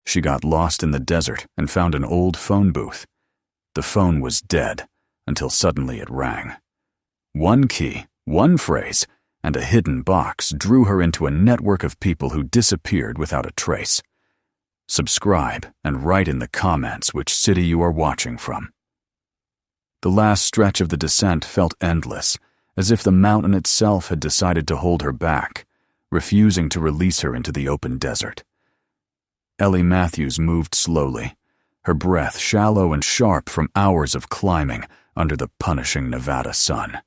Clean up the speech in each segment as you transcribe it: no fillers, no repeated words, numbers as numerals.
She got lost in the desert and found an old phone booth. The phone was dead until suddenly it rang. One key, one phrase, and a hidden box drew her into a network of people who disappeared without a trace. Subscribe and write in the comments which city you are watching from. The last stretch of the descent felt endless, as if the mountain itself had decided to hold her back, refusing to release her into the open desert. Ellie Matthews moved slowly, her breath shallow and sharp from hours of climbing under the punishing Nevada sun.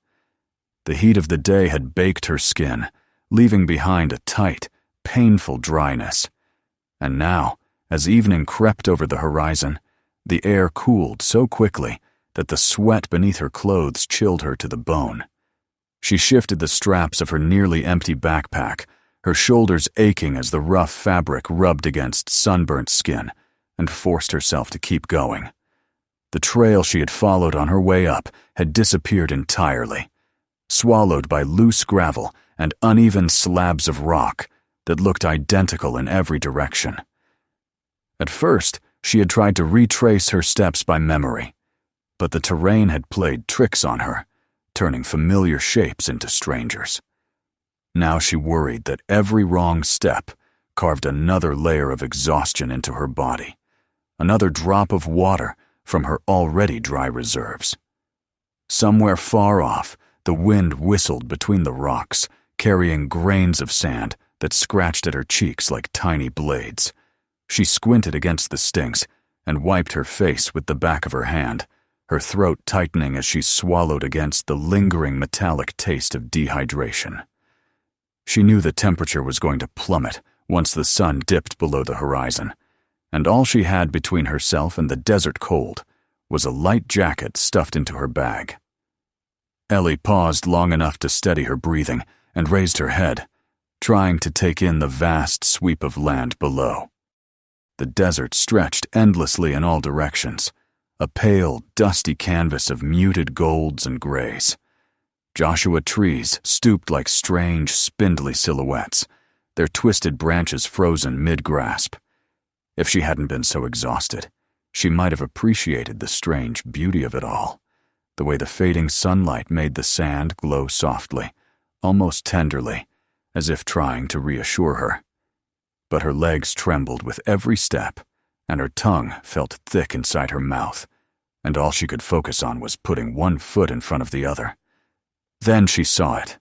The heat of the day had baked her skin, leaving behind a tight, painful dryness. And now, as evening crept over the horizon, the air cooled so quickly that the sweat beneath her clothes chilled her to the bone. She shifted the straps of her nearly empty backpack, her shoulders aching as the rough fabric rubbed against sunburnt skin, and forced herself to keep going. The trail she had followed on her way up had disappeared entirely, swallowed by loose gravel and uneven slabs of rock that looked identical in every direction. At first, she had tried to retrace her steps by memory, but the terrain had played tricks on her, turning familiar shapes into strangers. Now she worried that every wrong step carved another layer of exhaustion into her body, another drop of water from her already dry reserves. Somewhere far off, the wind whistled between the rocks, carrying grains of sand that scratched at her cheeks like tiny blades. She squinted against the stinks and wiped her face with the back of her hand, her throat tightening as she swallowed against the lingering metallic taste of dehydration. She knew the temperature was going to plummet once the sun dipped below the horizon, and all she had between herself and the desert cold was a light jacket stuffed into her bag. Ellie paused long enough to steady her breathing and raised her head, trying to take in the vast sweep of land below. The desert stretched endlessly in all directions, a pale, dusty canvas of muted golds and grays. Joshua trees stooped like strange, spindly silhouettes, their twisted branches frozen mid-grasp. If she hadn't been so exhausted, she might have appreciated the strange beauty of it all, the way the fading sunlight made the sand glow softly, almost tenderly, as if trying to reassure her. But her legs trembled with every step, and her tongue felt thick inside her mouth, and all she could focus on was putting one foot in front of the other. Then she saw it,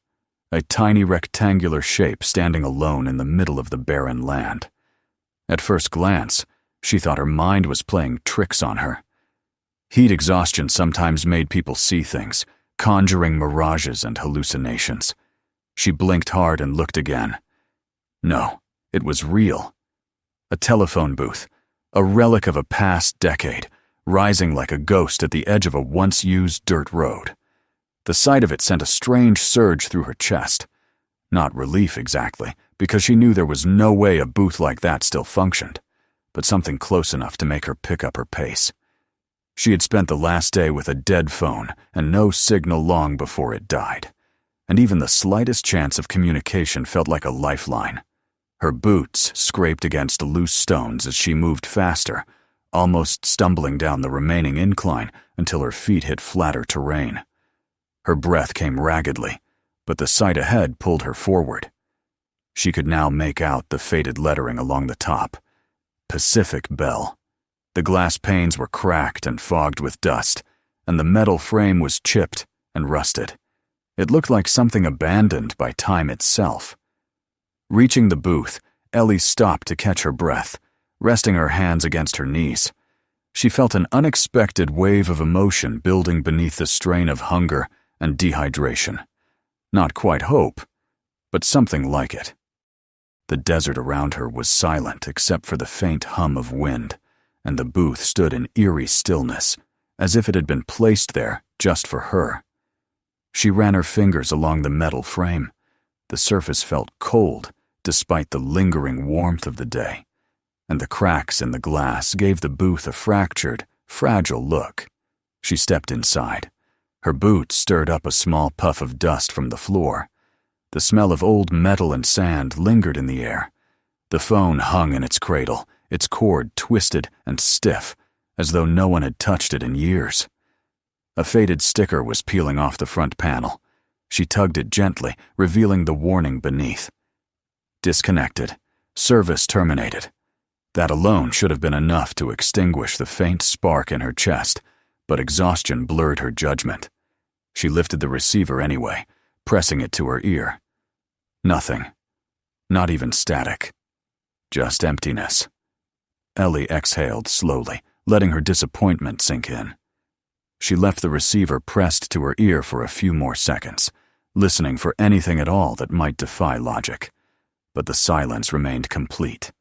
a tiny rectangular shape standing alone in the middle of the barren land. At first glance, she thought her mind was playing tricks on her. Heat exhaustion sometimes made people see things, conjuring mirages and hallucinations. She blinked hard and looked again. No, it was real. A telephone booth, a relic of a past decade, rising like a ghost at the edge of a once-used dirt road. The sight of it sent a strange surge through her chest. Not relief exactly, because she knew there was no way a booth like that still functioned, but something close enough to make her pick up her pace. She had spent the last day with a dead phone and no signal long before it died, and even the slightest chance of communication felt like a lifeline. Her boots scraped against loose stones as she moved faster, almost stumbling down the remaining incline until her feet hit flatter terrain. Her breath came raggedly, but the sight ahead pulled her forward. She could now make out the faded lettering along the top. Pacific Bell. The glass panes were cracked and fogged with dust, and the metal frame was chipped and rusted. It looked like something abandoned by time itself. Reaching the booth, Ellie stopped to catch her breath, resting her hands against her knees. She felt an unexpected wave of emotion building beneath the strain of hunger and dehydration. Not quite hope, but something like it. The desert around her was silent except for the faint hum of wind, and the booth stood in eerie stillness, as if it had been placed there just for her. She ran her fingers along the metal frame. The surface felt cold, despite the lingering warmth of the day, and the cracks in the glass gave the booth a fractured, fragile look. She stepped inside. Her boots stirred up a small puff of dust from the floor. The smell of old metal and sand lingered in the air. The phone hung in its cradle, its cord twisted and stiff, as though no one had touched it in years. A faded sticker was peeling off the front panel. She tugged it gently, revealing the warning beneath. Disconnected. Service terminated. That alone should have been enough to extinguish the faint spark in her chest, but exhaustion blurred her judgment. She lifted the receiver anyway, pressing it to her ear. Nothing. Not even static. Just emptiness. Ellie exhaled slowly, letting her disappointment sink in. She left the receiver pressed to her ear for a few more seconds, listening for anything at all that might defy logic. But the silence remained complete.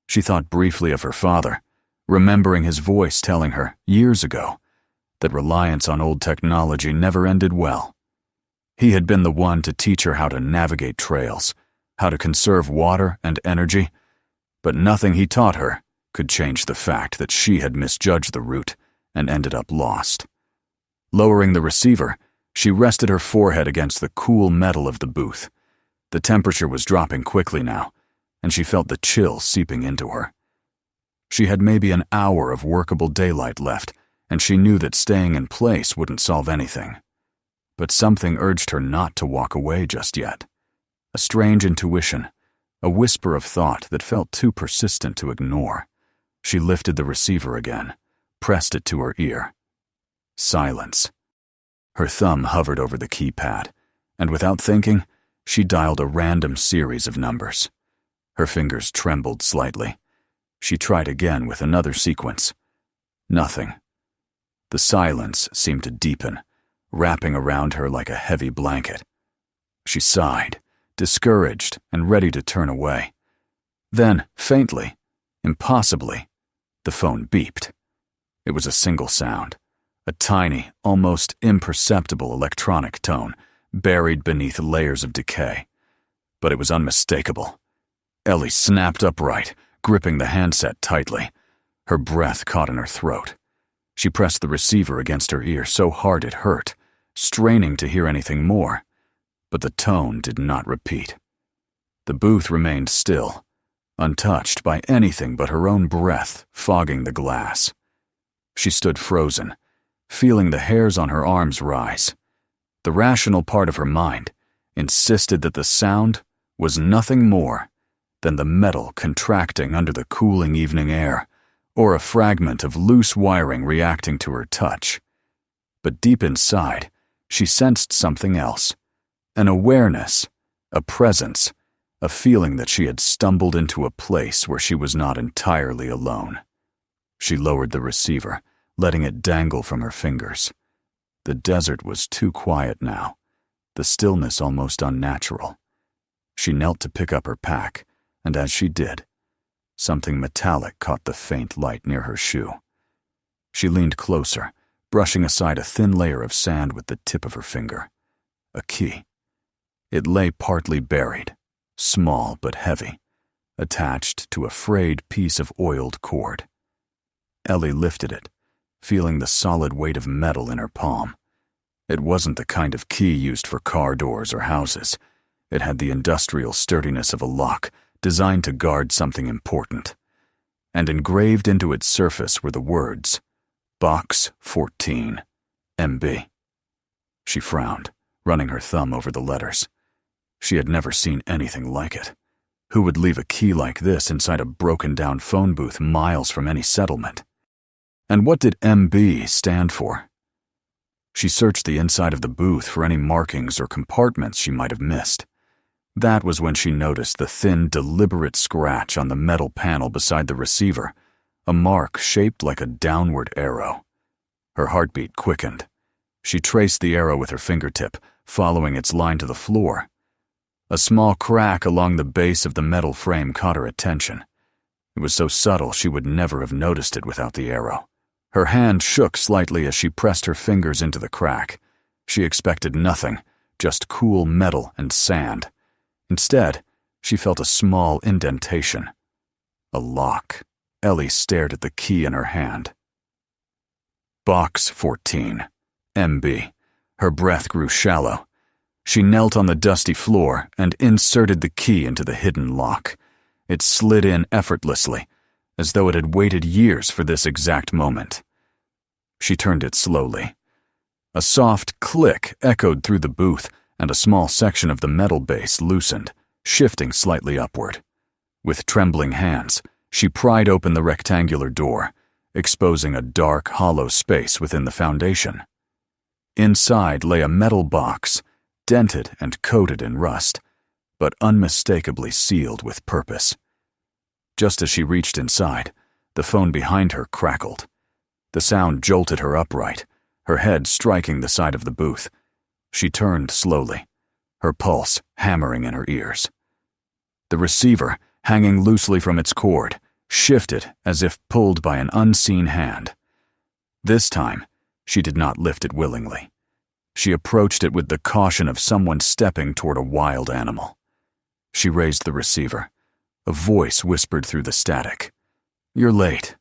She thought briefly of her father, remembering his voice telling her, years ago, that reliance on old technology never ended well. He had been the one to teach her how to navigate trails, how to conserve water and energy, but nothing he taught her could change the fact that she had misjudged the route and ended up lost. Lowering the receiver, she rested her forehead against the cool metal of the booth. The temperature was dropping quickly now, and she felt the chill seeping into her. She had maybe an hour of workable daylight left, and she knew that staying in place wouldn't solve anything. But something urged her not to walk away just yet. A strange intuition, a whisper of thought that felt too persistent to ignore. She lifted the receiver again, pressed it to her ear. Silence. Her thumb hovered over the keypad, and without thinking, she dialed a random series of numbers. Her fingers trembled slightly. She tried again with another sequence. Nothing. The silence seemed to deepen, wrapping around her like a heavy blanket. She sighed, discouraged and ready to turn away. Then, faintly, impossibly, the phone beeped. It was a single sound, a tiny, almost imperceptible electronic tone, buried beneath layers of decay. But it was unmistakable. Ellie snapped upright, gripping the handset tightly. Her breath caught in her throat. She pressed the receiver against her ear so hard it hurt, straining to hear anything more. But the tone did not repeat. The booth remained still, untouched by anything but her own breath fogging the glass. She stood frozen, feeling the hairs on her arms rise. The rational part of her mind insisted that the sound was nothing more than the metal contracting under the cooling evening air, or a fragment of loose wiring reacting to her touch. But deep inside, she sensed something else, an awareness, a presence, a feeling that she had stumbled into a place where she was not entirely alone. She lowered the receiver, letting it dangle from her fingers. The desert was too quiet now, the stillness almost unnatural. She knelt to pick up her pack, and as she did, something metallic caught the faint light near her shoe. She leaned closer, brushing aside a thin layer of sand with the tip of her finger. A key. It lay partly buried, small but heavy, attached to a frayed piece of oiled cord. Ellie lifted it, feeling the solid weight of metal in her palm. It wasn't the kind of key used for car doors or houses. It had the industrial sturdiness of a lock, designed to guard something important. And engraved into its surface were the words, Box 14, MB. She frowned, running her thumb over the letters. She had never seen anything like it. Who would leave a key like this inside a broken-down phone booth miles from any settlement? And what did MB stand for? She searched the inside of the booth for any markings or compartments she might have missed. That was when she noticed the thin, deliberate scratch on the metal panel beside the receiver, a mark shaped like a downward arrow. Her heartbeat quickened. She traced the arrow with her fingertip, following its line to the floor. A small crack along the base of the metal frame caught her attention. It was so subtle she would never have noticed it without the arrow. Her hand shook slightly as she pressed her fingers into the crack. She expected nothing, just cool metal and sand. Instead, she felt a small indentation. A lock. Ellie stared at the key in her hand. Box 14. MB. Her breath grew shallow. She knelt on the dusty floor and inserted the key into the hidden lock. It slid in effortlessly, as though it had waited years for this exact moment. She turned it slowly. A soft click echoed through the booth, and a small section of the metal base loosened, shifting slightly upward. With trembling hands, she pried open the rectangular door, exposing a dark, hollow space within the foundation. Inside lay a metal box, dented and coated in rust, but unmistakably sealed with purpose. Just as she reached inside, the phone behind her crackled. The sound jolted her upright, her head striking the side of the booth. She turned slowly, her pulse hammering in her ears. The receiver, hanging loosely from its cord, shifted as if pulled by an unseen hand. This time, she did not lift it willingly. She approached it with the caution of someone stepping toward a wild animal. She raised the receiver. A voice whispered through the static. "You're late,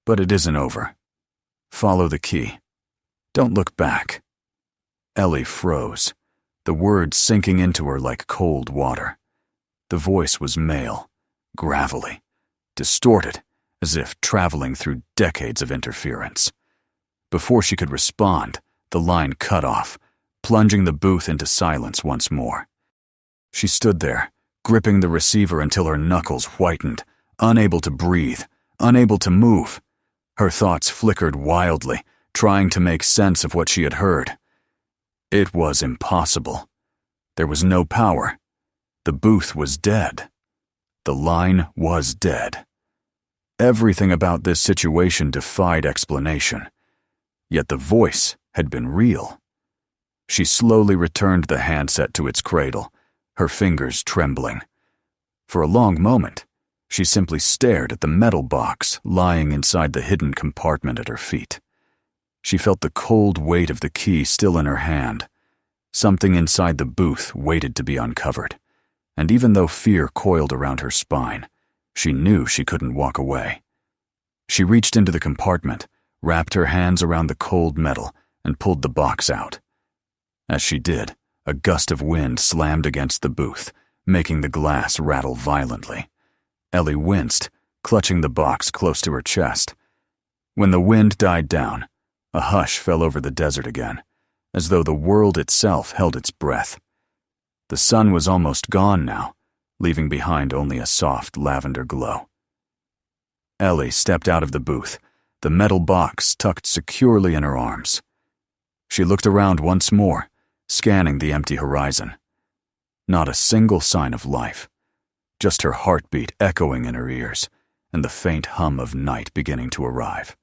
but it isn't over. Follow the key. Don't look back." Ellie froze, the words sinking into her like cold water. The voice was male, gravelly, distorted, as if traveling through decades of interference. Before she could respond, the line cut off, plunging the booth into silence once more. She stood there, gripping the receiver until her knuckles whitened, unable to breathe, unable to move. Her thoughts flickered wildly, trying to make sense of what she had heard. It was impossible. There was no power. The booth was dead. The line was dead. Everything about this situation defied explanation. Yet the voice had been real. She slowly returned the handset to its cradle, her fingers trembling. For a long moment, she simply stared at the metal box lying inside the hidden compartment at her feet. She felt the cold weight of the key still in her hand. Something inside the booth waited to be uncovered, and even though fear coiled around her spine, she knew she couldn't walk away. She reached into the compartment, wrapped her hands around the cold metal, and pulled the box out. As she did, a gust of wind slammed against the booth, making the glass rattle violently. Ellie winced, clutching the box close to her chest. When the wind died down, a hush fell over the desert again, as though the world itself held its breath. The sun was almost gone now, leaving behind only a soft lavender glow. Ellie stepped out of the booth, the metal box tucked securely in her arms. She looked around once more, scanning the empty horizon. Not a single sign of life, just her heartbeat echoing in her ears, and the faint hum of night beginning to arrive.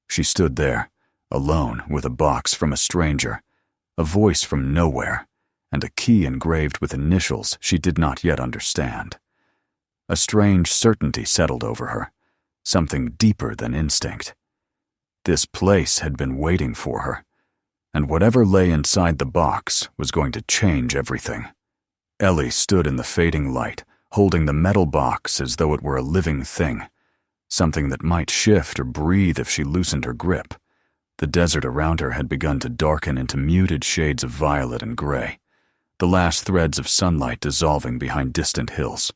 She stood there, alone with a box from a stranger, a voice from nowhere, and a key engraved with initials she did not yet understand. A strange certainty settled over her, something deeper than instinct. This place had been waiting for her, and whatever lay inside the box was going to change everything. Ellie stood in the fading light, holding the metal box as though it were a living thing, something that might shift or breathe if she loosened her grip. The desert around her had begun to darken into muted shades of violet and gray, the last threads of sunlight dissolving behind distant hills.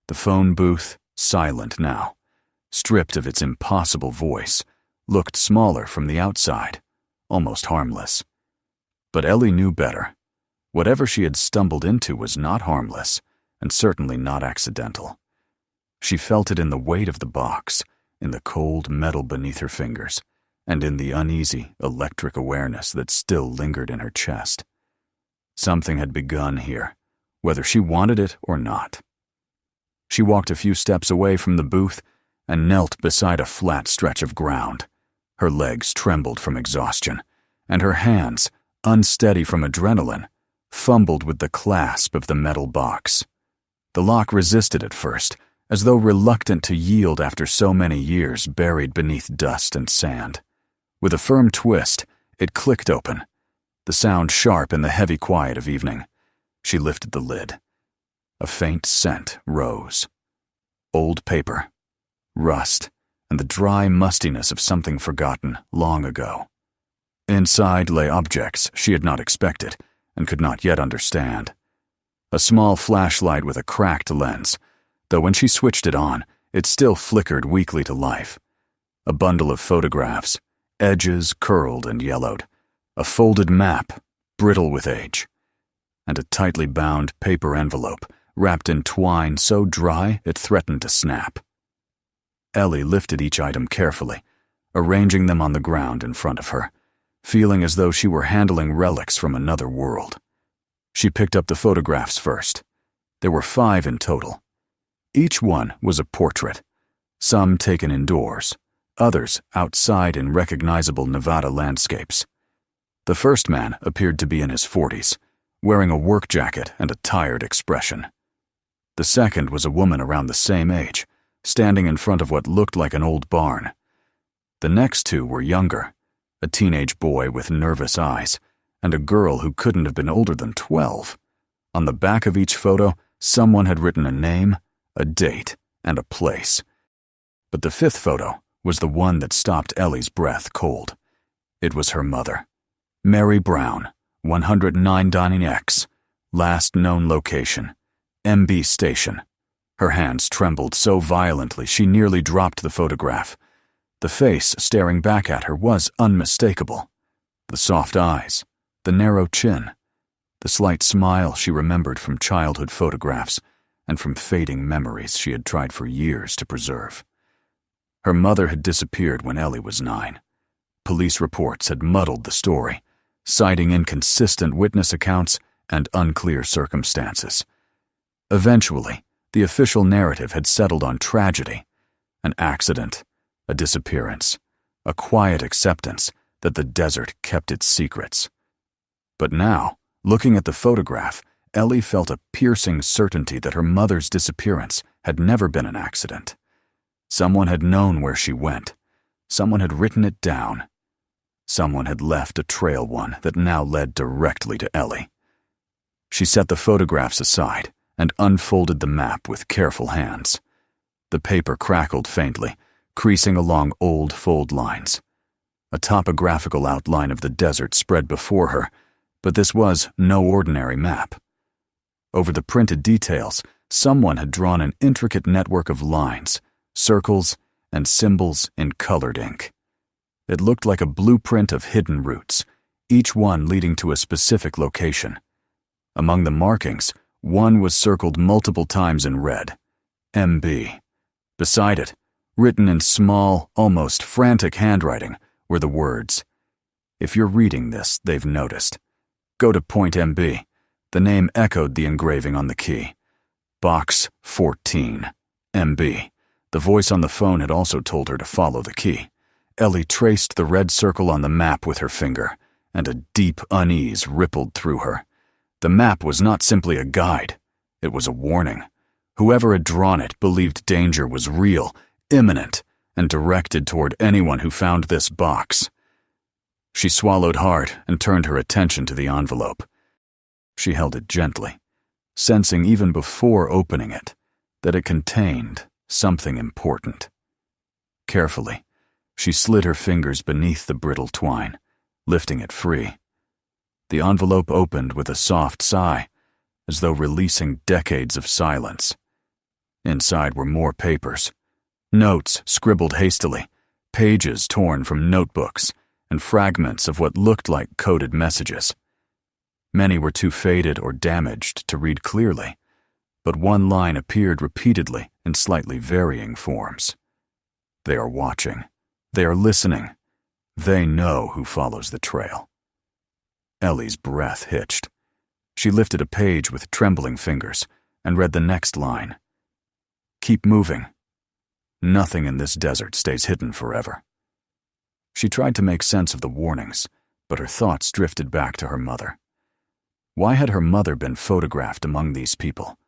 The phone booth, silent now, stripped of its impossible voice, looked smaller from the outside, almost harmless. But Ellie knew better. Whatever she had stumbled into was not harmless, and certainly not accidental. She felt it in the weight of the box, in the cold metal beneath her fingers, and in the uneasy, electric awareness that still lingered in her chest. Something had begun here, whether she wanted it or not. She walked a few steps away from the booth and knelt beside a flat stretch of ground. Her legs trembled from exhaustion, and her hands, unsteady from adrenaline, fumbled with the clasp of the metal box. The lock resisted at first, as though reluctant to yield after so many years buried beneath dust and sand. With a firm twist, it clicked open, the sound sharp in the heavy quiet of evening. She lifted the lid. A faint scent rose. Old paper, rust, and the dry mustiness of something forgotten long ago. Inside lay objects she had not expected and could not yet understand. A small flashlight with a cracked lens, though when she switched it on, it still flickered weakly to life. A bundle of photographs, edges curled and yellowed, a folded map, brittle with age, and a tightly bound paper envelope wrapped in twine so dry it threatened to snap. Ellie lifted each item carefully, arranging them on the ground in front of her, feeling as though she were handling relics from another world. She picked up the photographs first. There were 5 in total. Each one was a portrait, some taken indoors, others outside in recognizable Nevada landscapes. The first man appeared to be in his 40s, wearing a work jacket and a tired expression. The second was a woman around the same age, standing in front of what looked like an old barn. The next 2 were younger, a teenage boy with nervous eyes, and a girl who couldn't have been older than 12. On the back of each photo, someone had written a name, a date, and a place. But the 5th photo was the one that stopped Ellie's breath cold. It was her mother, Mary Brown, 109 Dining X, last known location, MB Station. Her hands trembled so violently she nearly dropped the photograph. The face staring back at her was unmistakable. The soft eyes, the narrow chin, the slight smile she remembered from childhood photographs and from fading memories she had tried for years to preserve. Her mother had disappeared when Ellie was 9. Police reports had muddled the story, citing inconsistent witness accounts and unclear circumstances. Eventually, the official narrative had settled on tragedy, an accident, a disappearance, a quiet acceptance that the desert kept its secrets. But now, looking at the photograph, Ellie felt a piercing certainty that her mother's disappearance had never been an accident. Someone had known where she went. Someone had written it down. Someone had left a trail one that now led directly to Ellie. She set the photographs aside and unfolded the map with careful hands. The paper crackled faintly, creasing along old fold lines. A topographical outline of the desert spread before her, but this was no ordinary map. Over the printed details, someone had drawn an intricate network of lines, circles, and symbols in colored ink. It looked like a blueprint of hidden routes, each one leading to a specific location. Among the markings, one was circled multiple times in red, MB. Beside it, written in small, almost frantic handwriting, were the words, "If you're reading this, they've noticed. Go to point MB." The name echoed the engraving on the key. Box 14, MB. The voice on the phone had also told her to follow the key. Ellie traced the red circle on the map with her finger, and a deep unease rippled through her. The map was not simply a guide. It was a warning. Whoever had drawn it believed danger was real, imminent, and directed toward anyone who found this box. She swallowed hard and turned her attention to the envelope. She held it gently, sensing even before opening it that it contained something important. Carefully, she slid her fingers beneath the brittle twine, lifting it free. The envelope opened with a soft sigh, as though releasing decades of silence. Inside were more papers, notes scribbled hastily, pages torn from notebooks, and fragments of what looked like coded messages. Many were too faded or damaged to read clearly, but one line appeared repeatedly in slightly varying forms. They are watching. They are listening. They know who follows the trail. Ellie's breath hitched. She lifted a page with trembling fingers and read the next line. Keep moving. Nothing in this desert stays hidden forever. She tried to make sense of the warnings, but her thoughts drifted back to her mother. Why had her mother been photographed among these people?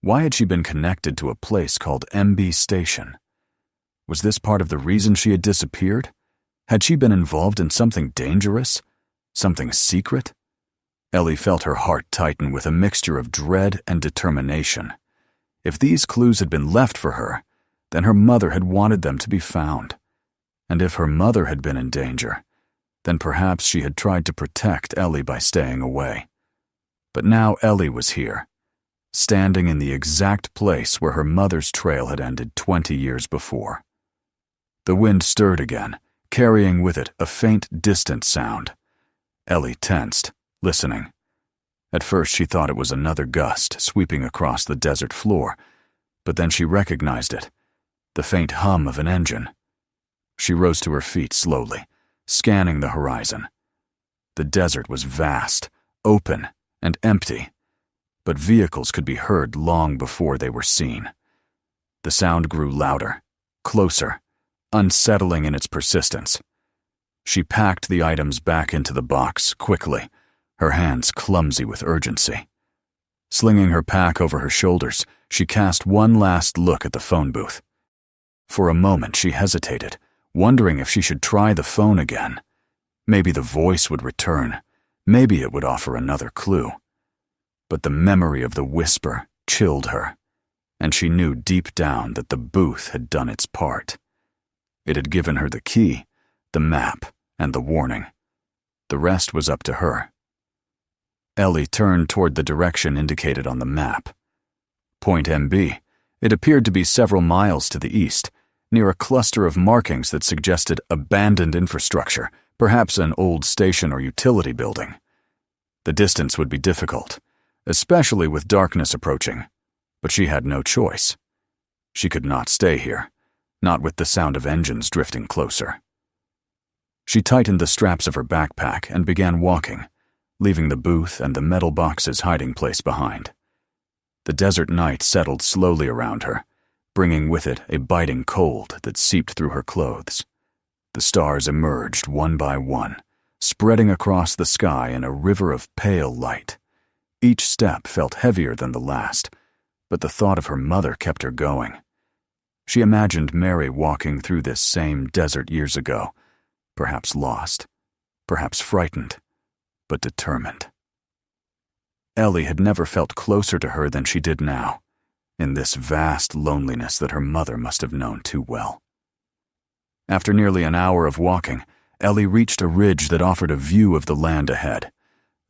Why had she been connected to a place called MB Station? Was this part of the reason she had disappeared? Had she been involved in something dangerous? Something secret? Ellie felt her heart tighten with a mixture of dread and determination. If these clues had been left for her, then her mother had wanted them to be found. And if her mother had been in danger, then perhaps she had tried to protect Ellie by staying away. But now Ellie was here, standing in the exact place where her mother's trail had ended 20 years before. The wind stirred again, carrying with it a faint, distant sound. Ellie tensed, listening. At first she thought it was another gust sweeping across the desert floor, but then she recognized it, the faint hum of an engine. She rose to her feet slowly, scanning the horizon. The desert was vast, open, and empty, but vehicles could be heard long before they were seen. The sound grew louder, closer, unsettling in its persistence. She packed the items back into the box quickly, her hands clumsy with urgency. Slinging her pack over her shoulders, she cast one last look at the phone booth. For a moment she hesitated, wondering if she should try the phone again. Maybe the voice would return. Maybe it would offer another clue. But the memory of the whisper chilled her, and she knew deep down that the booth had done its part. It had given her the key, the map, and the warning. The rest was up to her. Ellie turned toward the direction indicated on the map. Point MB. It appeared to be several miles to the east, near a cluster of markings that suggested abandoned infrastructure, perhaps an old station or utility building. The distance would be difficult, especially with darkness approaching, but she had no choice. She could not stay here, not with the sound of engines drifting closer. She tightened the straps of her backpack and began walking, leaving the booth and the metal box's hiding place behind. The desert night settled slowly around her, bringing with it a biting cold that seeped through her clothes. The stars emerged one by one, spreading across the sky in a river of pale light. Each step felt heavier than the last, but the thought of her mother kept her going. She imagined Mary walking through this same desert years ago, perhaps lost, perhaps frightened, but determined. Ellie had never felt closer to her than she did now, in this vast loneliness that her mother must have known too well. After nearly an hour of walking, Ellie reached a ridge that offered a view of the land ahead.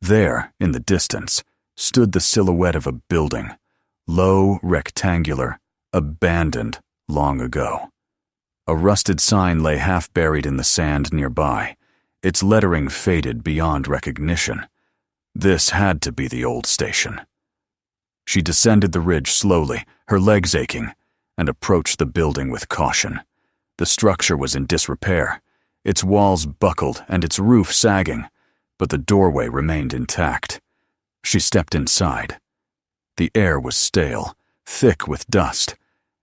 There, in the distance, stood the silhouette of a building, low, rectangular, abandoned long ago. A rusted sign lay half buried in the sand nearby, its lettering faded beyond recognition. This had to be the old station. She descended the ridge slowly, her legs aching, and approached the building with caution. The structure was in disrepair, its walls buckled and its roof sagging, but the doorway remained intact. She stepped inside. The air was stale, thick with dust,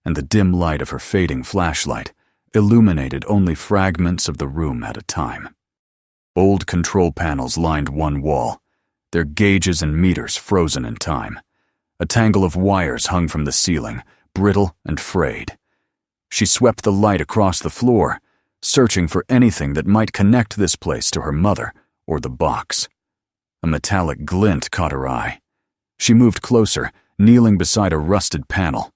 and the dim light of her fading flashlight illuminated only fragments of the room at a time. Old control panels lined one wall, their gauges and meters frozen in time. A tangle of wires hung from the ceiling, brittle and frayed. She swept the light across the floor, searching for anything that might connect this place to her mother or the box. A metallic glint caught her eye. She moved closer, kneeling beside a rusted panel.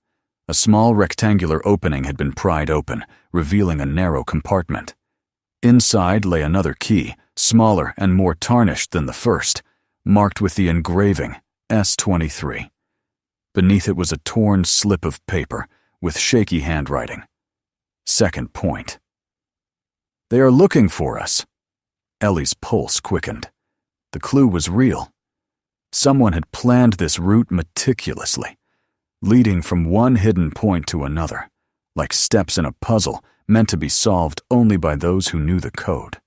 A small rectangular opening had been pried open, revealing a narrow compartment. Inside lay another key, smaller and more tarnished than the first, marked with the engraving S23. Beneath it was a torn slip of paper with shaky handwriting. Second point. "They are looking for us." Ellie's pulse quickened. The clue was real. Someone had planned this route meticulously, leading from one hidden point to another, like steps in a puzzle meant to be solved only by those who knew the code.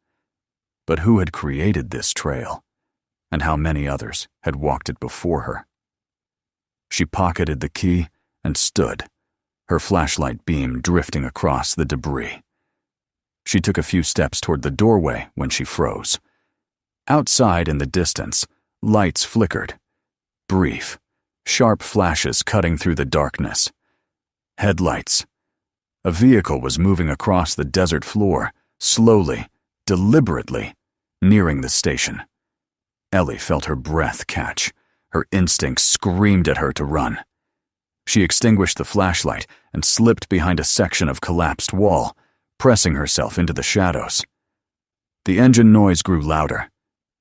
But who had created this trail, and how many others had walked it before her? She pocketed the key and stood, her flashlight beam drifting across the debris. She took a few steps toward the doorway when she froze. Outside in the distance, lights flickered. Brief, sharp flashes cutting through the darkness. Headlights. A vehicle was moving across the desert floor, slowly, deliberately, nearing the station. Ellie felt her breath catch. Her instincts screamed at her to run. She extinguished the flashlight and slipped behind a section of collapsed wall, pressing herself into the shadows. The engine noise grew louder.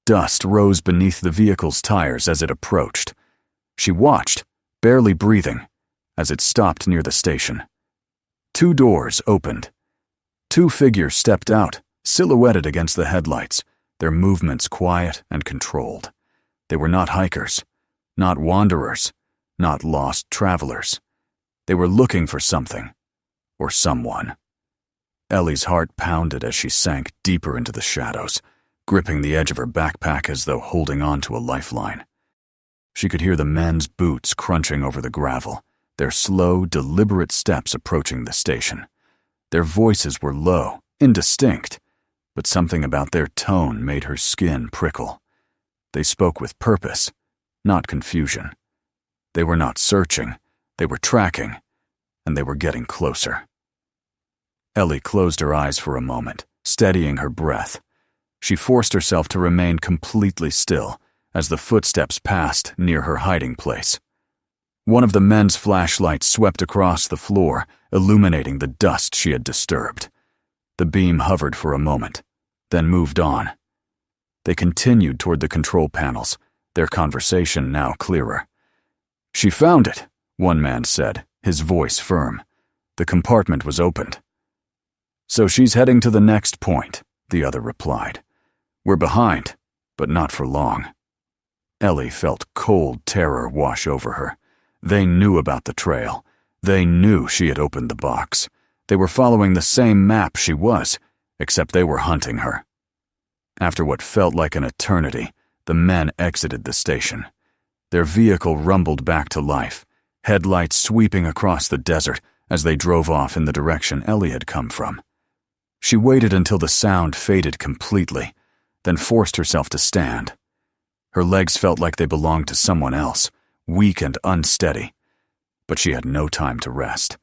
Dust rose beneath the vehicle's tires as it approached. She watched, barely breathing, as it stopped near the station. 2 doors opened. 2 figures stepped out, silhouetted against the headlights, their movements quiet and controlled. They were not hikers, not wanderers, not lost travelers. They were looking for something, or someone. Ellie's heart pounded as she sank deeper into the shadows, gripping the edge of her backpack as though holding on to a lifeline. She could hear the men's boots crunching over the gravel, their slow, deliberate steps approaching the station. Their voices were low, indistinct, but something about their tone made her skin prickle. They spoke with purpose, not confusion. They were not searching, they were tracking, and they were getting closer. Ellie closed her eyes for a moment, steadying her breath. She forced herself to remain completely still as the footsteps passed near her hiding place. One of the men's flashlights swept across the floor, illuminating the dust she had disturbed. The beam hovered for a moment, then moved on. They continued toward the control panels, their conversation now clearer. "She found it," one man said, his voice firm. The compartment was opened. "So she's heading to the next point," the other replied. "We're behind, but not for long." Ellie felt cold terror wash over her. They knew about the trail. They knew she had opened the box. They were following the same map she was, except they were hunting her. After what felt like an eternity, the men exited the station. Their vehicle rumbled back to life, headlights sweeping across the desert as they drove off in the direction Ellie had come from. She waited until the sound faded completely, then forced herself to stand. Her legs felt like they belonged to someone else, weak and unsteady. But she had no time to rest.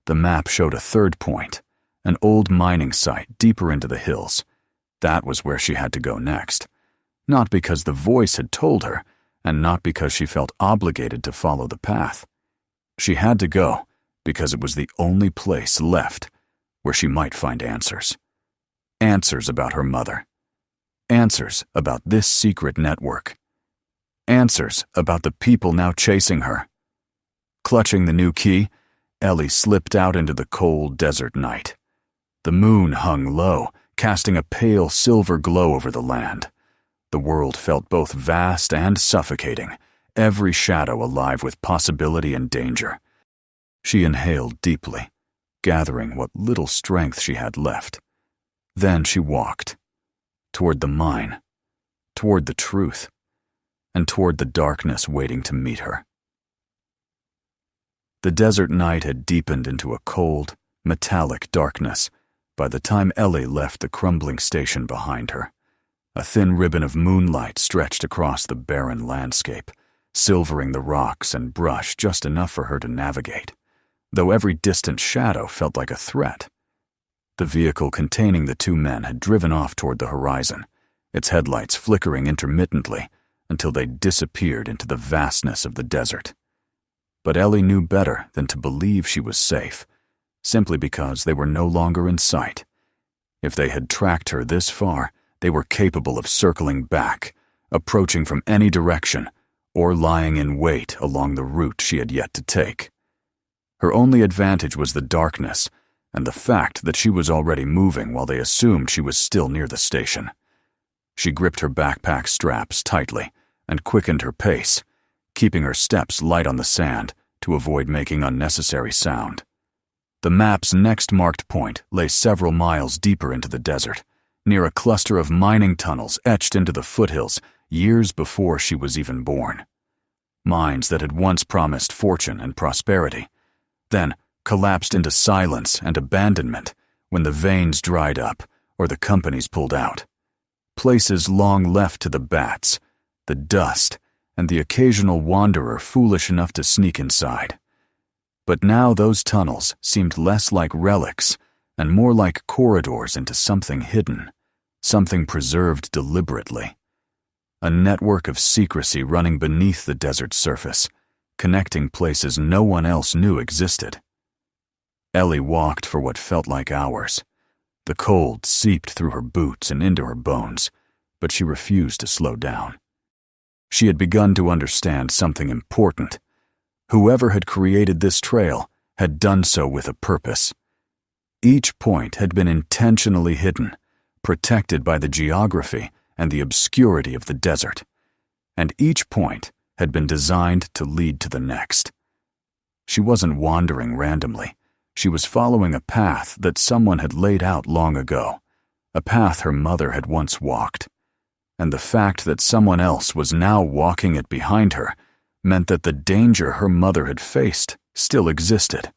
The map showed a third point, an old mining site deeper into the hills. That was where she had to go next. Not because the voice had told her, and not because she felt obligated to follow the path. She had to go because it was the only place left where she might find answers. Answers about her mother. Answers about this secret network. Answers about the people now chasing her. Clutching the new key, Ellie slipped out into the cold desert night. The moon hung low, casting a pale silver glow over the land. The world felt both vast and suffocating, every shadow alive with possibility and danger. She inhaled deeply, gathering what little strength she had left. Then she walked, toward the mine, toward the truth, and toward the darkness waiting to meet her. The desert night had deepened into a cold, metallic darkness by the time Ellie left the crumbling station behind her. A thin ribbon of moonlight stretched across the barren landscape, silvering the rocks and brush just enough for her to navigate, though every distant shadow felt like a threat. The vehicle containing the 2 men had driven off toward the horizon, its headlights flickering intermittently until they disappeared into the vastness of the desert. But Ellie knew better than to believe she was safe, simply because they were no longer in sight. If they had tracked her this far, they were capable of circling back, approaching from any direction, or lying in wait along the route she had yet to take. Her only advantage was the darkness, and the fact that she was already moving while they assumed she was still near the station. She gripped her backpack straps tightly and quickened her pace, keeping her steps light on the sand to avoid making unnecessary sound. The map's next marked point lay several miles deeper into the desert, near a cluster of mining tunnels etched into the foothills years before she was even born. Mines that had once promised fortune and prosperity, then collapsed into silence and abandonment when the veins dried up or the companies pulled out. Places long left to the bats, the dust, and the occasional wanderer foolish enough to sneak inside. But now those tunnels seemed less like relics and more like corridors into something hidden, something preserved deliberately. A network of secrecy running beneath the desert's surface, connecting places no one else knew existed. Ellie walked for what felt like hours. The cold seeped through her boots and into her bones, but she refused to slow down. She had begun to understand something important. Whoever had created this trail had done so with a purpose. Each point had been intentionally hidden, protected by the geography and the obscurity of the desert, and each point had been designed to lead to the next. She wasn't wandering randomly. She was following a path that someone had laid out long ago, a path her mother had once walked. And the fact that someone else was now walking it behind her meant that the danger her mother had faced still existed,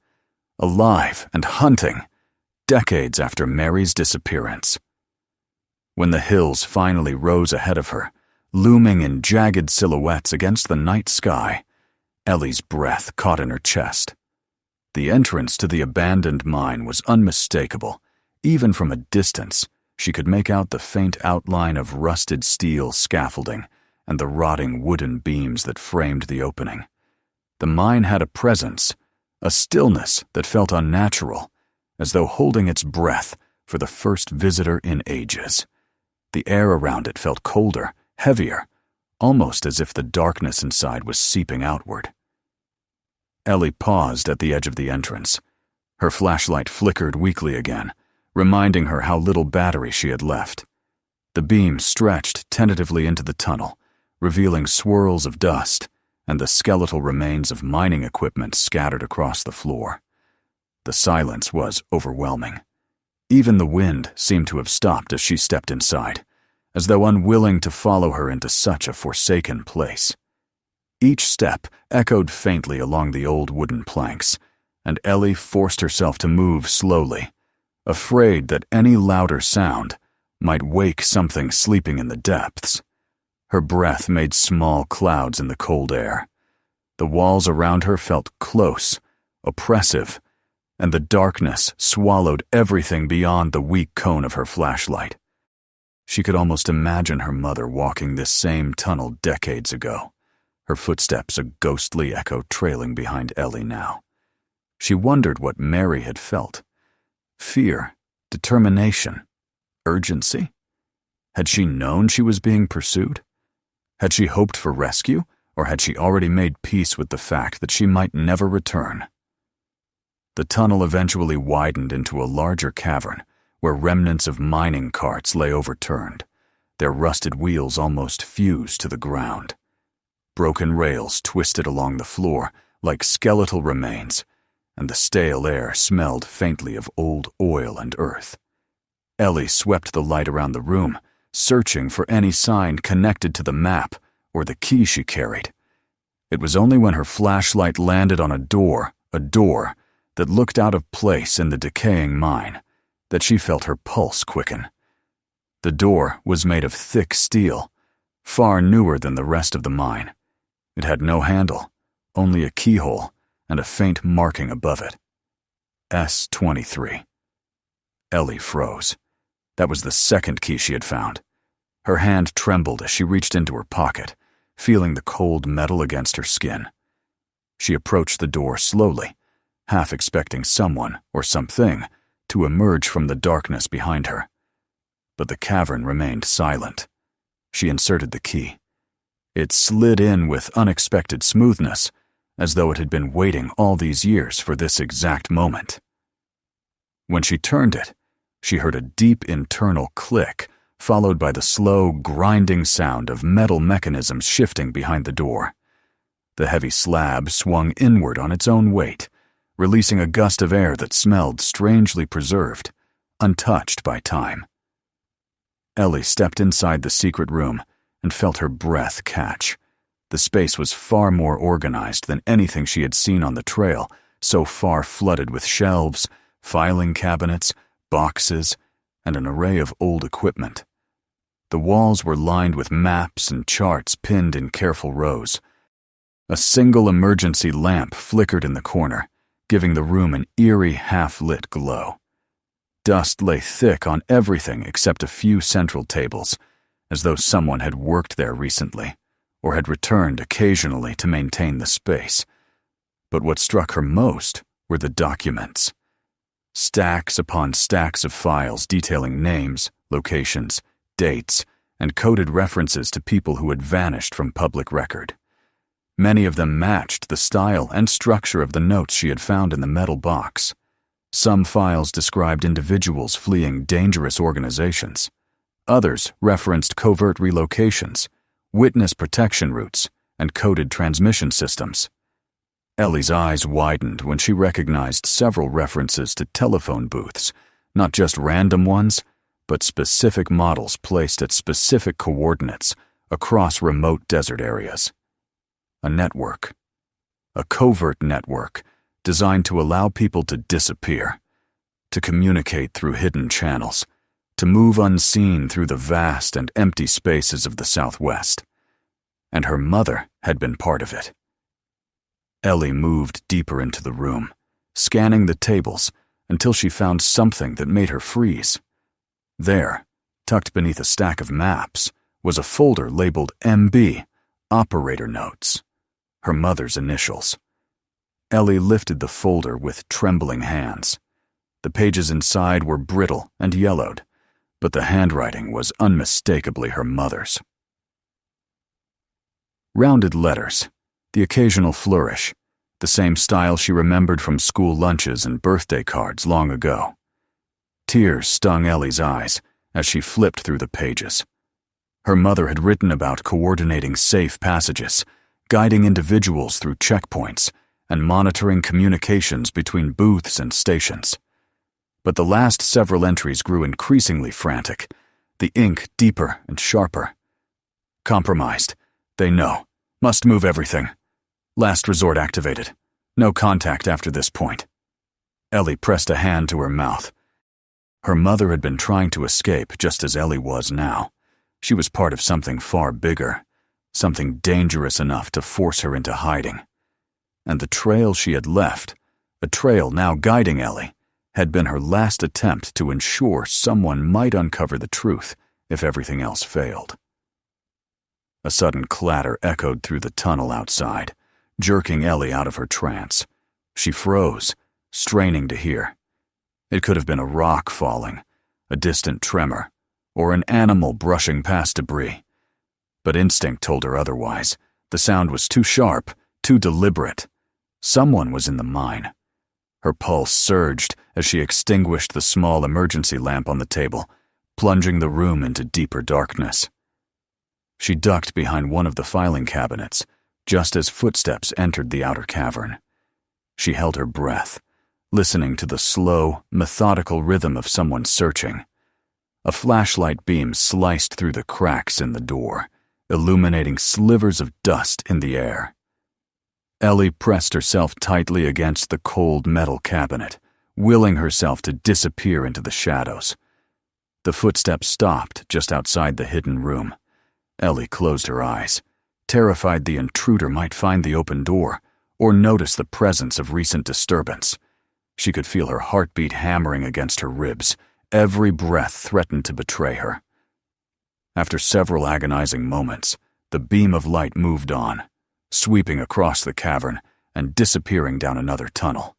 alive and hunting, decades after Mary's disappearance. When the hills finally rose ahead of her, looming in jagged silhouettes against the night sky, Ellie's breath caught in her chest. The entrance to the abandoned mine was unmistakable. Even from a distance, she could make out the faint outline of rusted steel scaffolding and the rotting wooden beams that framed the opening. The mine had a presence, a stillness that felt unnatural, as though holding its breath for the first visitor in ages. The air around it felt colder, heavier, almost as if the darkness inside was seeping outward. Ellie paused at the edge of the entrance. Her flashlight flickered weakly again, reminding her how little battery she had left. The beam stretched tentatively into the tunnel, revealing swirls of dust and the skeletal remains of mining equipment scattered across the floor. The silence was overwhelming. Even the wind seemed to have stopped as she stepped inside, as though unwilling to follow her into such a forsaken place. Each step echoed faintly along the old wooden planks, and Ellie forced herself to move slowly, afraid that any louder sound might wake something sleeping in the depths. Her breath made small clouds in the cold air. The walls around her felt close, oppressive, and the darkness swallowed everything beyond the weak cone of her flashlight. She could almost imagine her mother walking this same tunnel decades ago, her footsteps a ghostly echo trailing behind Ellie now. She wondered what Mary had felt. Fear, determination, urgency? Had she known she was being pursued? Had she hoped for rescue, or had she already made peace with the fact that she might never return? The tunnel eventually widened into a larger cavern where remnants of mining carts lay overturned, their rusted wheels almost fused to the ground. Broken rails twisted along the floor like skeletal remains, and the stale air smelled faintly of old oil and earth. Ellie swept the light around the room, searching for any sign connected to the map or the key she carried. It was only when her flashlight landed on a door that looked out of place in the decaying mine, that she felt her pulse quicken. The door was made of thick steel, far newer than the rest of the mine. It had no handle, only a keyhole and a faint marking above it. S23. Ellie froze. That was the second key she had found. Her hand trembled as she reached into her pocket, feeling the cold metal against her skin. She approached the door slowly, half expecting someone or something to emerge from the darkness behind her. But the cavern remained silent. She inserted the key. It slid in with unexpected smoothness, as though it had been waiting all these years for this exact moment. When she turned it, she heard a deep internal click, followed by the slow, grinding sound of metal mechanisms shifting behind the door. The heavy slab swung inward on its own weight, releasing a gust of air that smelled strangely preserved, untouched by time. Ellie stepped inside the secret room and felt her breath catch. The space was far more organized than anything she had seen on the trail, so far flooded with shelves, filing cabinets, boxes, and an array of old equipment. The walls were lined with maps and charts pinned in careful rows. A single emergency lamp flickered in the corner, giving the room an eerie half-lit glow. Dust lay thick on everything except a few central tables, as though someone had worked there recently, or had returned occasionally to maintain the space. But what struck her most were the documents. Stacks upon stacks of files detailing names, locations, dates, and coded references to people who had vanished from public record. Many of them matched the style and structure of the notes she had found in the metal box. Some files described individuals fleeing dangerous organizations. Others referenced covert relocations, witness protection routes, and coded transmission systems. Ellie's eyes widened when she recognized several references to telephone booths, not just random ones, but specific models placed at specific coordinates across remote desert areas. A network. A covert network designed to allow people to disappear, to communicate through hidden channels, to move unseen through the vast and empty spaces of the Southwest. And her mother had been part of it. Ellie moved deeper into the room, scanning the tables until she found something that made her freeze. There, tucked beneath a stack of maps, was a folder labeled MB, Operator Notes, her mother's initials. Ellie lifted the folder with trembling hands. The pages inside were brittle and yellowed, but the handwriting was unmistakably her mother's. Rounded letters, the occasional flourish, the same style she remembered from school lunches and birthday cards long ago. Tears stung Ellie's eyes as she flipped through the pages. Her mother had written about coordinating safe passages, guiding individuals through checkpoints, and monitoring communications between booths and stations. But the last several entries grew increasingly frantic, the ink deeper and sharper. Compromised. They know. Must move everything. Last resort activated. No contact after this point. Ellie pressed a hand to her mouth. Her mother had been trying to escape just as Ellie was now. She was part of something far bigger, something dangerous enough to force her into hiding. And the trail she had left, a trail now guiding Ellie, had been her last attempt to ensure someone might uncover the truth if everything else failed. A sudden clatter echoed through the tunnel outside, jerking Ellie out of her trance. She froze, straining to hear. It could have been a rock falling, a distant tremor, or an animal brushing past debris. But instinct told her otherwise. The sound was too sharp, too deliberate. Someone was in the mine. Her pulse surged as she extinguished the small emergency lamp on the table, plunging the room into deeper darkness. She ducked behind one of the filing cabinets, just as footsteps entered the outer cavern. She held her breath, listening to the slow, methodical rhythm of someone searching. A flashlight beam sliced through the cracks in the door, illuminating slivers of dust in the air. Ellie pressed herself tightly against the cold metal cabinet, willing herself to disappear into the shadows. The footsteps stopped just outside the hidden room. Ellie closed her eyes, terrified the intruder might find the open door or notice the presence of recent disturbance. She could feel her heartbeat hammering against her ribs. Every breath threatened to betray her. After several agonizing moments, the beam of light moved on, sweeping across the cavern and disappearing down another tunnel.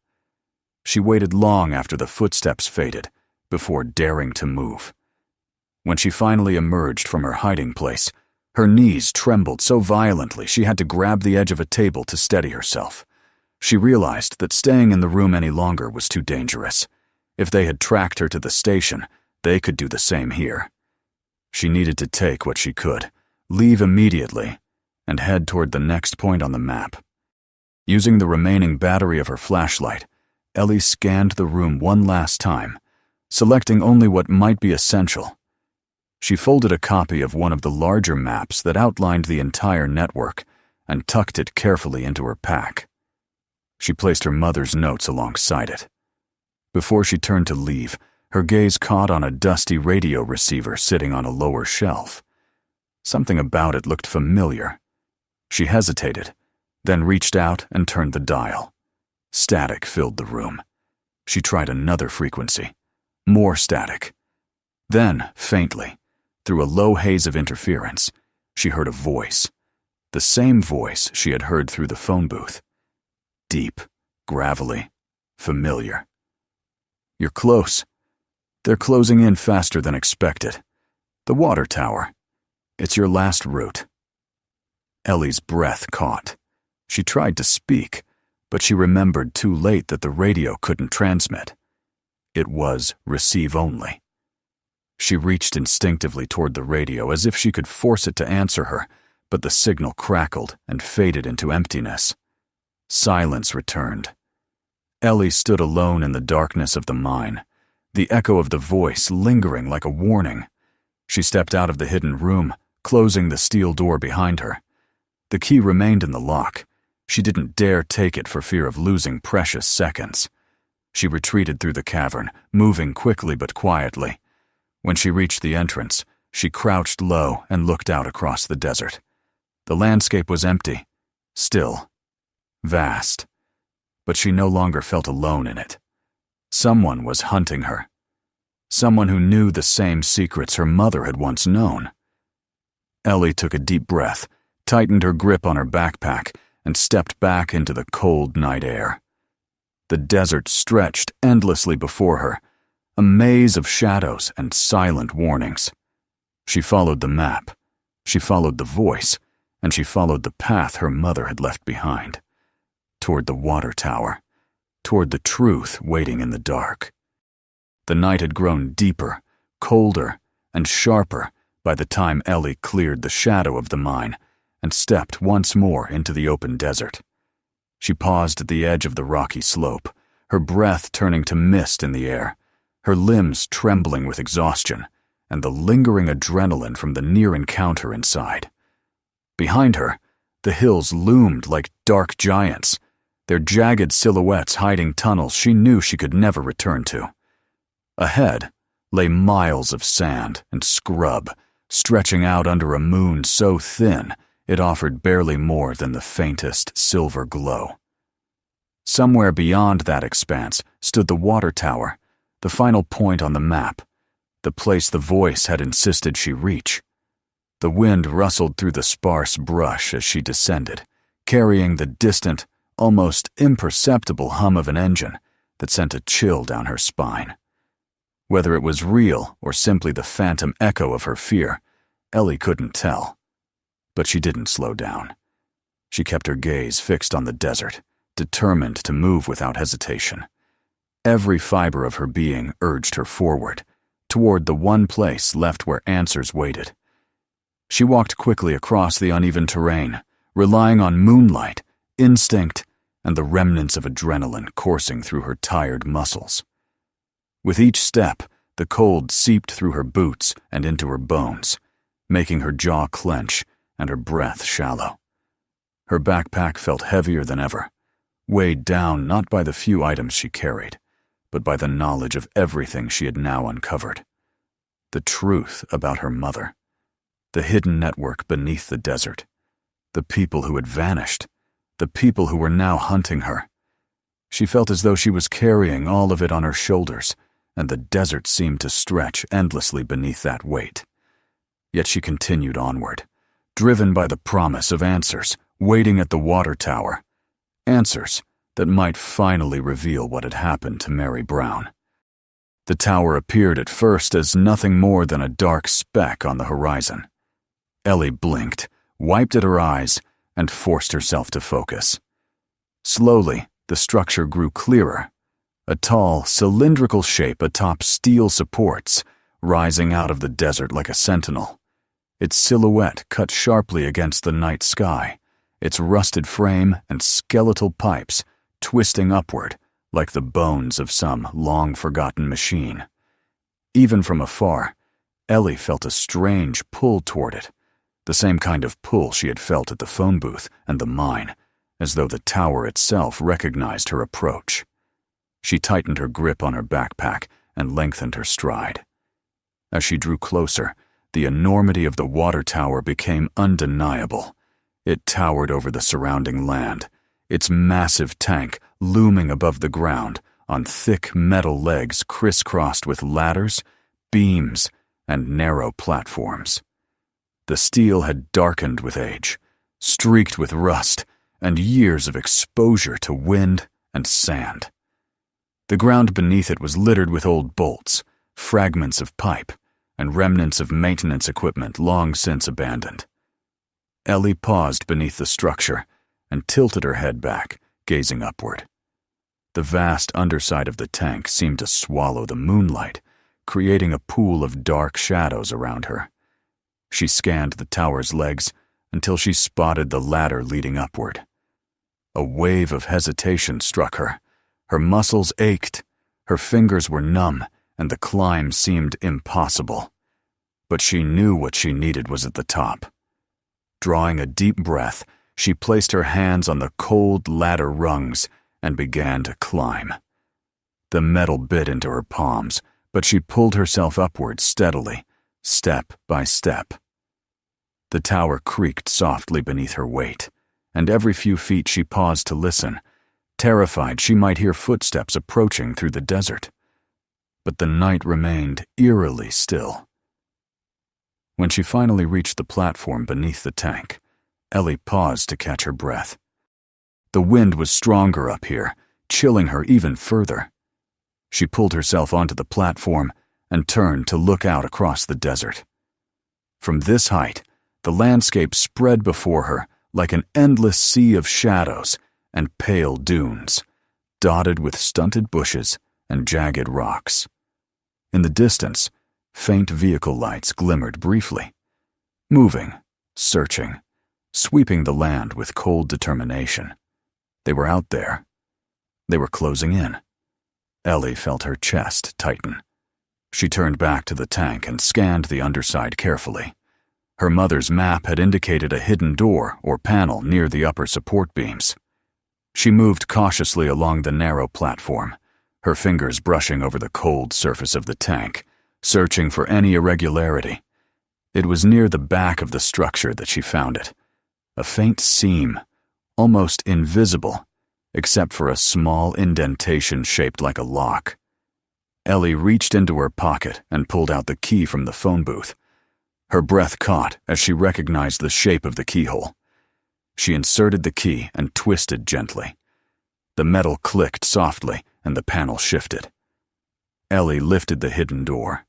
She waited long after the footsteps faded before daring to move. When she finally emerged from her hiding place, her knees trembled so violently she had to grab the edge of a table to steady herself. She realized that staying in the room any longer was too dangerous. If they had tracked her to the station, they could do the same here. She needed to take what she could, leave immediately, and head toward the next point on the map. Using the remaining battery of her flashlight, Ellie scanned the room one last time, selecting only what might be essential. She folded a copy of one of the larger maps that outlined the entire network and tucked it carefully into her pack. She placed her mother's notes alongside it. Before she turned to leave, her gaze caught on a dusty radio receiver sitting on a lower shelf. Something about it looked familiar. She hesitated, then reached out and turned the dial. Static filled the room. She tried another frequency. More static. Then, faintly, through a low haze of interference, she heard a voice. The same voice she had heard through the phone booth. Deep, gravelly, familiar. "You're close. They're closing in faster than expected. The water tower. It's your last route." Ellie's breath caught. She tried to speak, but she remembered too late that the radio couldn't transmit. It was receive only. She reached instinctively toward the radio as if she could force it to answer her, but the signal crackled and faded into emptiness. Silence returned. Ellie stood alone in the darkness of the mine, the echo of the voice lingering like a warning. She stepped out of the hidden room, closing the steel door behind her. The key remained in the lock. She didn't dare take it for fear of losing precious seconds. She retreated through the cavern, moving quickly but quietly. When she reached the entrance, she crouched low and looked out across the desert. The landscape was empty, still, vast, but she no longer felt alone in it. Someone was hunting her. Someone who knew the same secrets her mother had once known. Ellie took a deep breath, tightened her grip on her backpack, and stepped back into the cold night air. The desert stretched endlessly before her, a maze of shadows and silent warnings. She followed the map, she followed the voice, and she followed the path her mother had left behind. Toward the water tower, toward the truth waiting in the dark. The night had grown deeper, colder, and sharper by the time Ellie cleared the shadow of the mine and stepped once more into the open desert. She paused at the edge of the rocky slope, her breath turning to mist in the air, her limbs trembling with exhaustion and the lingering adrenaline from the near encounter inside. Behind her, the hills loomed like dark giants, their jagged silhouettes hiding tunnels she knew she could never return to. Ahead lay miles of sand and scrub, stretching out under a moon so thin it offered barely more than the faintest silver glow. Somewhere beyond that expanse stood the water tower, the final point on the map, the place the voice had insisted she reach. The wind rustled through the sparse brush as she descended, carrying the distant, almost imperceptible hum of an engine that sent a chill down her spine. Whether it was real or simply the phantom echo of her fear, Ellie couldn't tell. But she didn't slow down. She kept her gaze fixed on the desert, determined to move without hesitation. Every fiber of her being urged her forward, toward the one place left where answers waited. She walked quickly across the uneven terrain, relying on moonlight, instinct, and the remnants of adrenaline coursing through her tired muscles. With each step, the cold seeped through her boots and into her bones, making her jaw clench and her breath shallow. Her backpack felt heavier than ever, weighed down not by the few items she carried, but by the knowledge of everything she had now uncovered. The truth about her mother, the hidden network beneath the desert, the people who had vanished, the people who were now hunting her. She felt as though she was carrying all of it on her shoulders, and the desert seemed to stretch endlessly beneath that weight. Yet she continued onward, driven by the promise of answers waiting at the water tower, answers that might finally reveal what had happened to Mary Brown. The tower appeared at first as nothing more than a dark speck on the horizon. Ellie blinked, wiped at her eyes, and forced herself to focus. Slowly, the structure grew clearer, a tall, cylindrical shape atop steel supports, rising out of the desert like a sentinel. Its silhouette cut sharply against the night sky, its rusted frame and skeletal pipes twisting upward like the bones of some long-forgotten machine. Even from afar, Ellie felt a strange pull toward it, the same kind of pull she had felt at the phone booth and the mine, as though the tower itself recognized her approach. She tightened her grip on her backpack and lengthened her stride. As she drew closer, the enormity of the water tower became undeniable. It towered over the surrounding land, its massive tank looming above the ground on thick metal legs crisscrossed with ladders, beams, and narrow platforms. The steel had darkened with age, streaked with rust, and years of exposure to wind and sand. The ground beneath it was littered with old bolts, fragments of pipe, and remnants of maintenance equipment long since abandoned. Ellie paused beneath the structure, and tilted her head back, gazing upward. The vast underside of the tank seemed to swallow the moonlight, creating a pool of dark shadows around her. She scanned the tower's legs until she spotted the ladder leading upward. A wave of hesitation struck her. Her muscles ached, her fingers were numb, and the climb seemed impossible. But she knew what she needed was at the top. Drawing a deep breath, she placed her hands on the cold ladder rungs and began to climb. The metal bit into her palms, but she pulled herself upward steadily, step by step. The tower creaked softly beneath her weight, and every few feet she paused to listen, terrified she might hear footsteps approaching through the desert. But the night remained eerily still. When she finally reached the platform beneath the tank, Ellie paused to catch her breath. The wind was stronger up here, chilling her even further. She pulled herself onto the platform and turned to look out across the desert. From this height, the landscape spread before her like an endless sea of shadows and pale dunes, dotted with stunted bushes and jagged rocks. In the distance, faint vehicle lights glimmered briefly, moving, searching, sweeping the land with cold determination. They were out there. They were closing in. Ellie felt her chest tighten. She turned back to the tank and scanned the underside carefully. Her mother's map had indicated a hidden door or panel near the upper support beams. She moved cautiously along the narrow platform, her fingers brushing over the cold surface of the tank, searching for any irregularity. It was near the back of the structure that she found it, a faint seam, almost invisible, except for a small indentation shaped like a lock. Ellie reached into her pocket and pulled out the key from the phone booth. Her breath caught as she recognized the shape of the keyhole. She inserted the key and twisted gently. The metal clicked softly and the panel shifted. Ellie lifted the hidden door.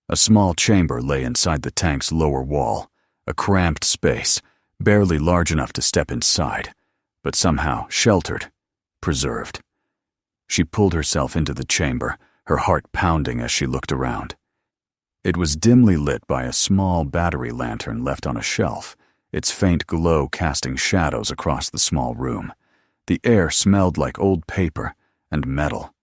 A small chamber lay inside the tank's lower wall, a cramped space, barely large enough to step inside, but somehow sheltered, preserved. She pulled herself into the chamber, her heart pounding as she looked around. It was dimly lit by a small battery lantern left on a shelf, its faint glow casting shadows across the small room. The air smelled like old paper and metal,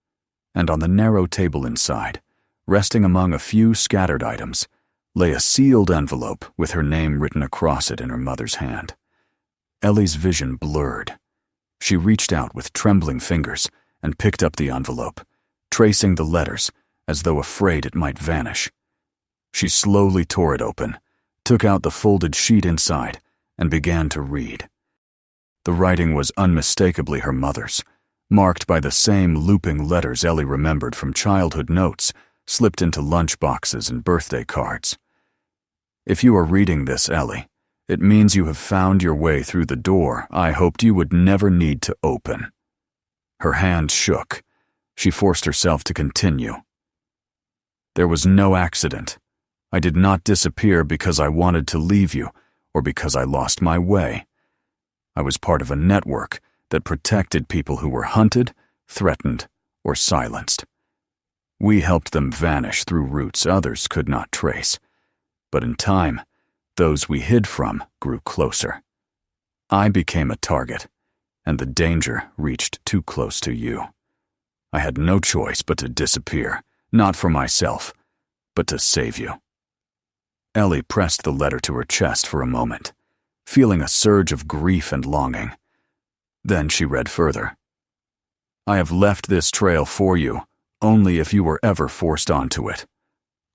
and on the narrow table inside, resting among a few scattered items, lay a sealed envelope with her name written across it in her mother's hand. Ellie's vision blurred. She reached out with trembling fingers and picked up the envelope, tracing the letters as though afraid it might vanish. She slowly tore it open, took out the folded sheet inside, and began to read. The writing was unmistakably her mother's, marked by the same looping letters Ellie remembered from childhood notes slipped into lunch boxes and birthday cards. If you are reading this, Ellie, it means you have found your way through the door I hoped you would never need to open. Her hand shook. She forced herself to continue. There was no accident. I did not disappear because I wanted to leave you or because I lost my way. I was part of a network that protected people who were hunted, threatened, or silenced. We helped them vanish through routes others could not trace. But in time, those we hid from grew closer. I became a target, and the danger reached too close to you. I had no choice but to disappear, not for myself, but to save you. Ellie pressed the letter to her chest for a moment, feeling a surge of grief and longing. Then she read further. I have left this trail for you only if you were ever forced onto it.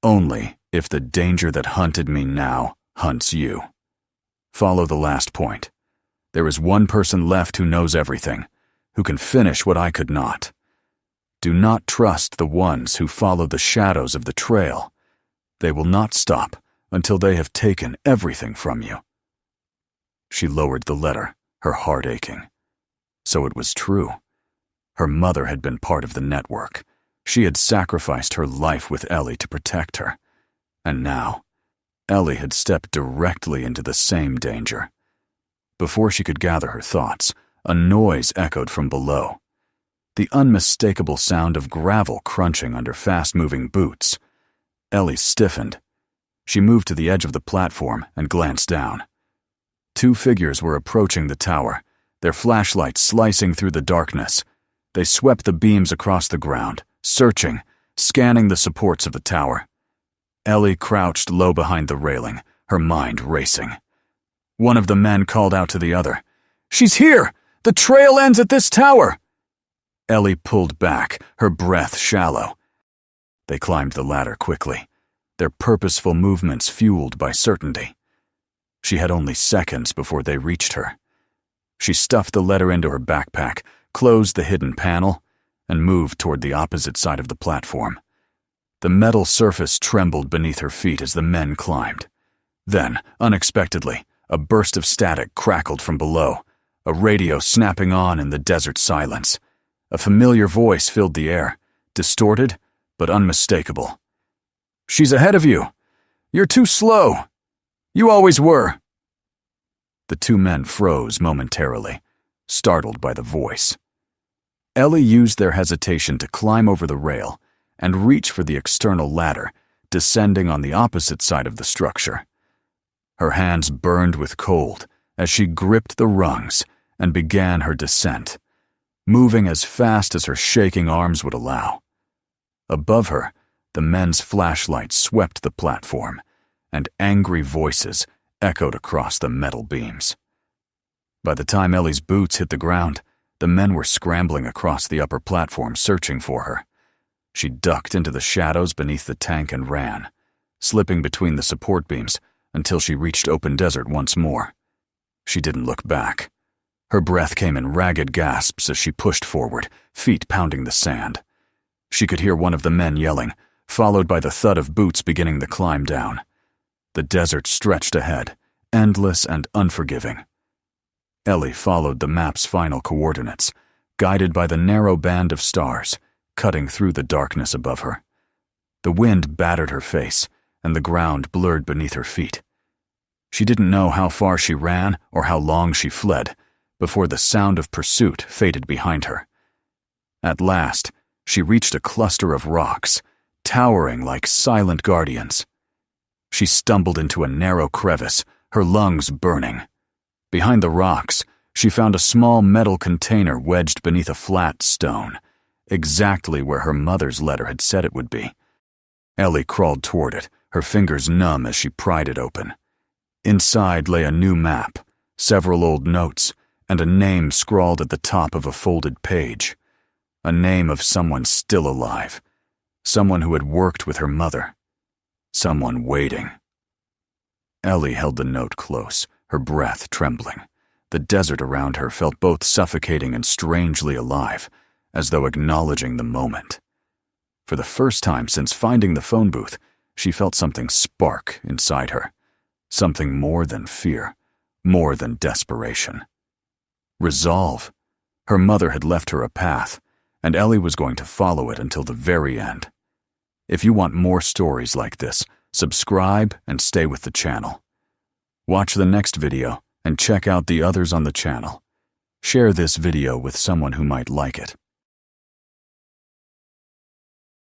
Only if the danger that hunted me now hunts you. Follow the last point. There is one person left who knows everything, who can finish what I could not. Do not trust the ones who follow the shadows of the trail. They will not stop until they have taken everything from you. She lowered the letter, her heart aching. So it was true. Her mother had been part of the network. She had sacrificed her life with Ellie to protect her. And now, Ellie had stepped directly into the same danger. Before she could gather her thoughts, a noise echoed from below. The unmistakable sound of gravel crunching under fast-moving boots. Ellie stiffened. She moved to the edge of the platform and glanced down. 2 figures were approaching the tower, their flashlights slicing through the darkness. They swept the beams across the ground, searching, scanning the supports of the tower. Ellie crouched low behind the railing, her mind racing. One of the men called out to the other, "She's here! The trail ends at this tower!" Ellie pulled back, her breath shallow. They climbed the ladder quickly, their purposeful movements fueled by certainty. She had only seconds before they reached her. She stuffed the letter into her backpack, closed the hidden panel, and moved toward the opposite side of the platform. The metal surface trembled beneath her feet as the men climbed. Then, unexpectedly, a burst of static crackled from below, a radio snapping on in the desert silence. A familiar voice filled the air, distorted but unmistakable. "She's ahead of you. You're too slow. You always were." The 2 men froze momentarily, startled by the voice. Ellie used their hesitation to climb over the rail and reach for the external ladder, descending on the opposite side of the structure. Her hands burned with cold as she gripped the rungs and began her descent, moving as fast as her shaking arms would allow. Above her, the men's flashlights swept the platform, and angry voices echoed across the metal beams. By the time Ellie's boots hit the ground, the men were scrambling across the upper platform searching for her. She ducked into the shadows beneath the tank and ran, slipping between the support beams until she reached open desert once more. She didn't look back. Her breath came in ragged gasps as she pushed forward, feet pounding the sand. She could hear one of the men yelling, followed by the thud of boots beginning the climb down. The desert stretched ahead, endless and unforgiving. Ellie followed the map's final coordinates, guided by the narrow band of stars, cutting through the darkness above her. The wind battered her face, and the ground blurred beneath her feet. She didn't know how far she ran or how long she fled, before the sound of pursuit faded behind her. At last, she reached a cluster of rocks, towering like silent guardians. She stumbled into a narrow crevice, her lungs burning. Behind the rocks, she found a small metal container wedged beneath a flat stone, exactly where her mother's letter had said it would be. Ellie crawled toward it, her fingers numb as she pried it open. Inside lay a new map, several old notes, and a name scrawled at the top of a folded page. A name of someone still alive, someone who had worked with her mother, someone waiting. Ellie held the note close, her breath trembling. The desert around her felt both suffocating and strangely alive, as though acknowledging the moment. For the first time since finding the phone booth, she felt something spark inside her, something more than fear, more than desperation. Resolve. Her mother had left her a path, and Ellie was going to follow it until the very end. If you want more stories like this, subscribe and stay with the channel. Watch the next video and check out the others on the channel. Share this video with someone who might like it.